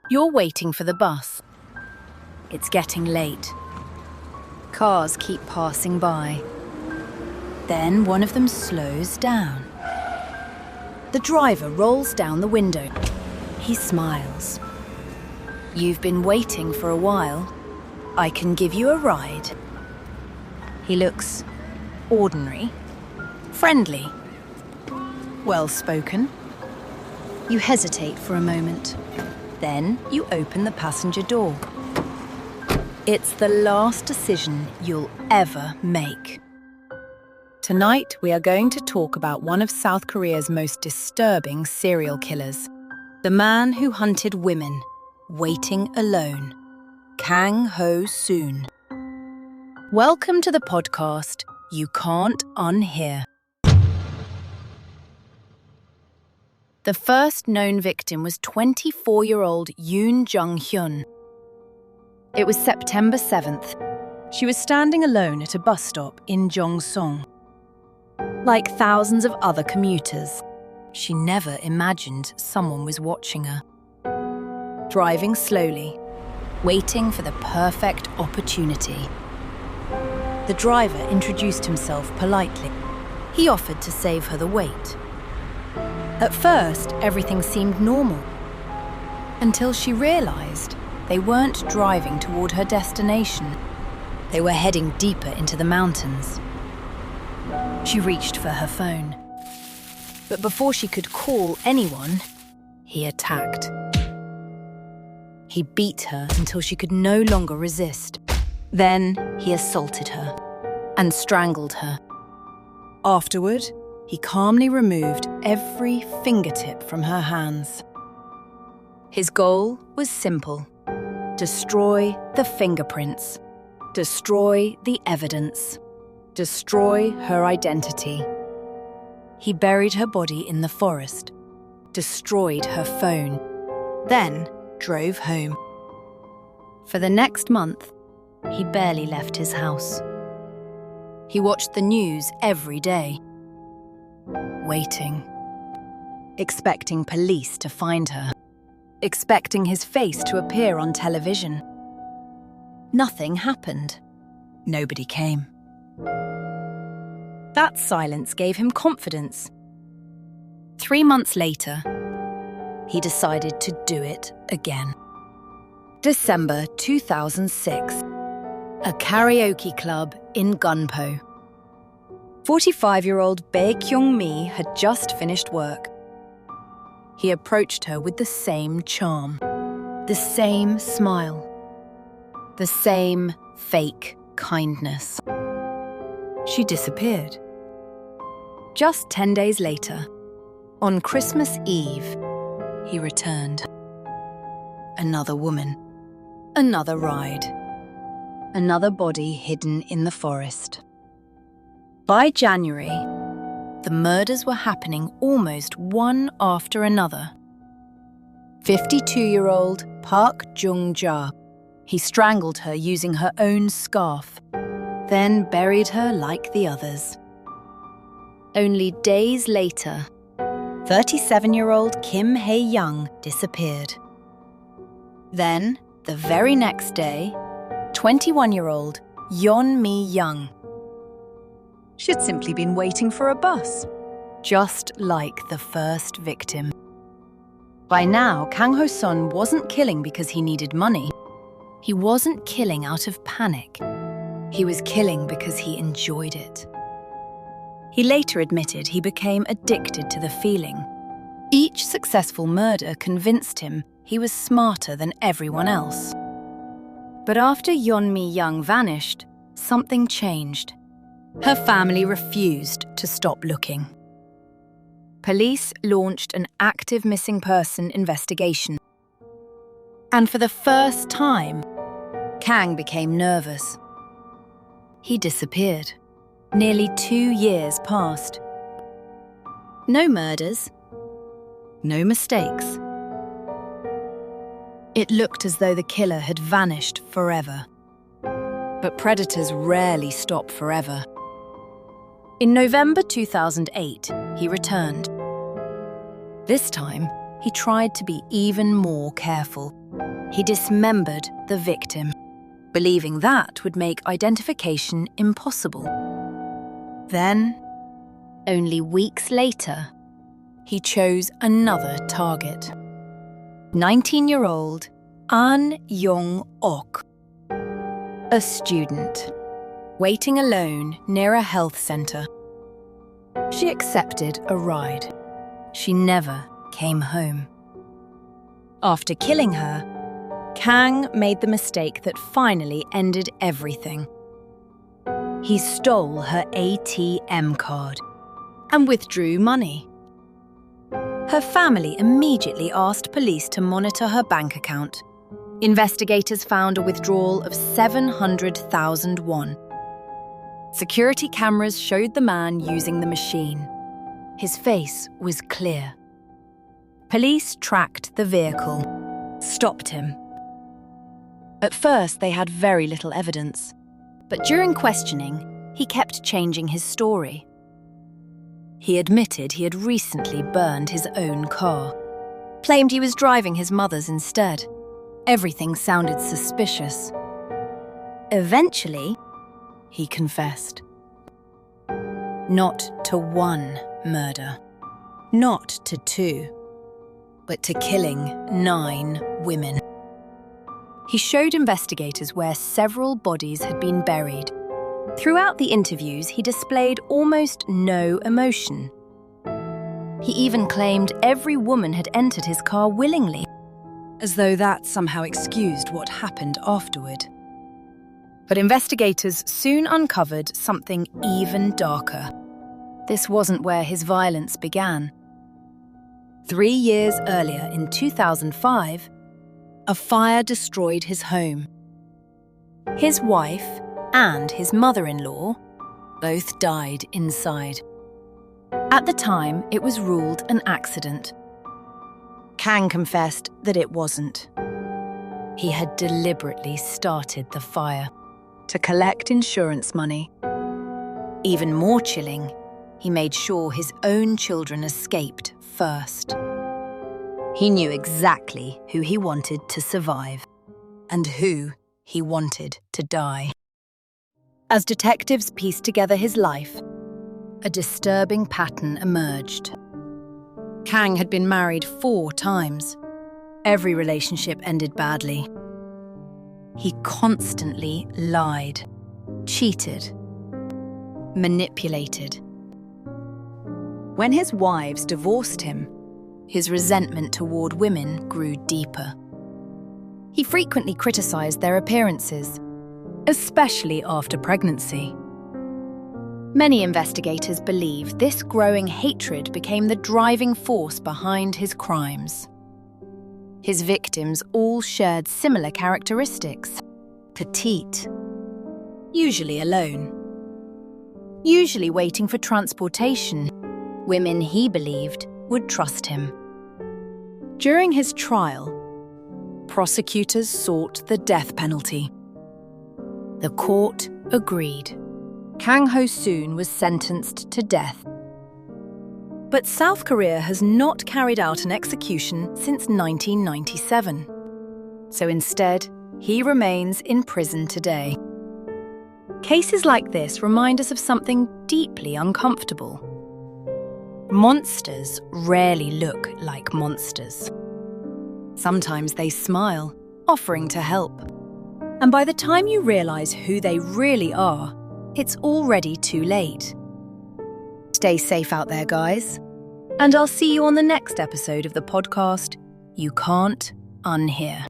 You're waiting for the bus. It's getting late. Cars keep passing by. Then one of them slows down. The driver rolls down the window. He smiles. You've been waiting for a while. I can give you a ride. He looks ordinary, friendly, well-spoken. You hesitate for a moment. Then you open the passenger door. It's the last decision you'll ever make. Tonight, we are going to talk about one of South Korea's most disturbing serial killers. The man who hunted women, waiting alone. Kang Ho Soon. Welcome to the podcast You Can't Unhear. The first known victim was 24-year-old Yoon Jung-hyun. It was September 7th. She was standing alone at a bus stop in Jongseong. Like thousands of other commuters, she never imagined someone was watching her. Driving slowly, waiting for the perfect opportunity. The driver introduced himself politely. He offered to save her the wait. At first, everything seemed normal, until she realized they weren't driving toward her destination. They were heading deeper into the mountains. She reached for her phone. But before she could call anyone, he attacked. He beat her until she could no longer resist. Then he assaulted her and strangled her. Afterward, he calmly removed every fingertip from her hands. His goal was simple: destroy the fingerprints, destroy the evidence, destroy her identity. He buried her body in the forest, destroyed her phone, then drove home. For the next month, he barely left his house. He watched the news every day, waiting, expecting police to find her, expecting his face to appear on television. Nothing happened. Nobody came. That silence gave him confidence. 3 months later, he decided to do it again. December 2006. A karaoke club in Gunpo. 45-year-old Bae Kyung-mi had just finished work. He approached her with the same charm, the same smile, the same fake kindness. She disappeared. Just 10 days later, on Christmas Eve, he returned. Another woman, another ride, another body hidden in the forest. By January, the murders were happening almost one after another. 52-year-old Park Jung-ja. He strangled her using her own scarf, then buried her like the others. Only days later, 37-year-old Kim Hae-young disappeared. Then, the very next day, 21-year-old Yeon Mi-young. She'd simply been waiting for a bus, just like the first victim. By now, Kang Ho Soon wasn't killing because he needed money. He wasn't killing out of panic. He was killing because he enjoyed it. He later admitted he became addicted to the feeling. Each successful murder convinced him he was smarter than everyone else. But after Yeon Mi-young vanished, something changed. Her family refused to stop looking. Police launched an active missing person investigation. And for the first time, Kang became nervous. He disappeared. Nearly 2 years passed. No murders. No mistakes. It looked as though the killer had vanished forever. But predators rarely stop forever. In November 2008, he returned. This time, he tried to be even more careful. He dismembered the victim, believing that would make identification impossible. Then, only weeks later, he chose another target. 19-year-old An Yong-ok, a student, waiting alone near a health center. She accepted a ride. She never came home. After killing her, Kang made the mistake that finally ended everything. He stole her ATM card and withdrew money. Her family immediately asked police to monitor her bank account. Investigators found a withdrawal of 700,000 won. Security cameras showed the man using the machine. His face was clear. Police tracked the vehicle, stopped him. At first, they had very little evidence, but during questioning, he kept changing his story. He admitted he had recently burned his own car, claimed he was driving his mother's instead. Everything sounded suspicious. Eventually, he confessed. Not to one murder, not to two, but to killing 9 women. He showed investigators where several bodies had been buried. Throughout the interviews, he displayed almost no emotion. He even claimed every woman had entered his car willingly, as though that somehow excused what happened afterward. But investigators soon uncovered something even darker. This wasn't where his violence began. 3 years earlier, in 2005, a fire destroyed his home. His wife and his mother-in-law both died inside. At the time, it was ruled an accident. Kang confessed that it wasn't. He had deliberately started the fire to collect insurance money. Even more chilling, he made sure his own children escaped first. He knew exactly who he wanted to survive and who he wanted to die. As detectives pieced together his life, a disturbing pattern emerged. Kang had been married 4 times. Every relationship ended badly. He constantly lied, cheated, manipulated. When his wives divorced him, his resentment toward women grew deeper. He frequently criticized their appearances, especially after pregnancy. Many investigators believe this growing hatred became the driving force behind his crimes. His victims all shared similar characteristics: petite, usually alone, usually waiting for transportation, women he believed would trust him. During his trial, prosecutors sought the death penalty. The court agreed. Kang Ho Soon was sentenced to death. But South Korea has not carried out an execution since 1997. So instead, he remains in prison today. Cases like this remind us of something deeply uncomfortable. Monsters rarely look like monsters. Sometimes they smile, offering to help. And by the time you realize who they really are, it's already too late. Stay safe out there, guys. And I'll see you on the next episode of the podcast You Can't Unhear.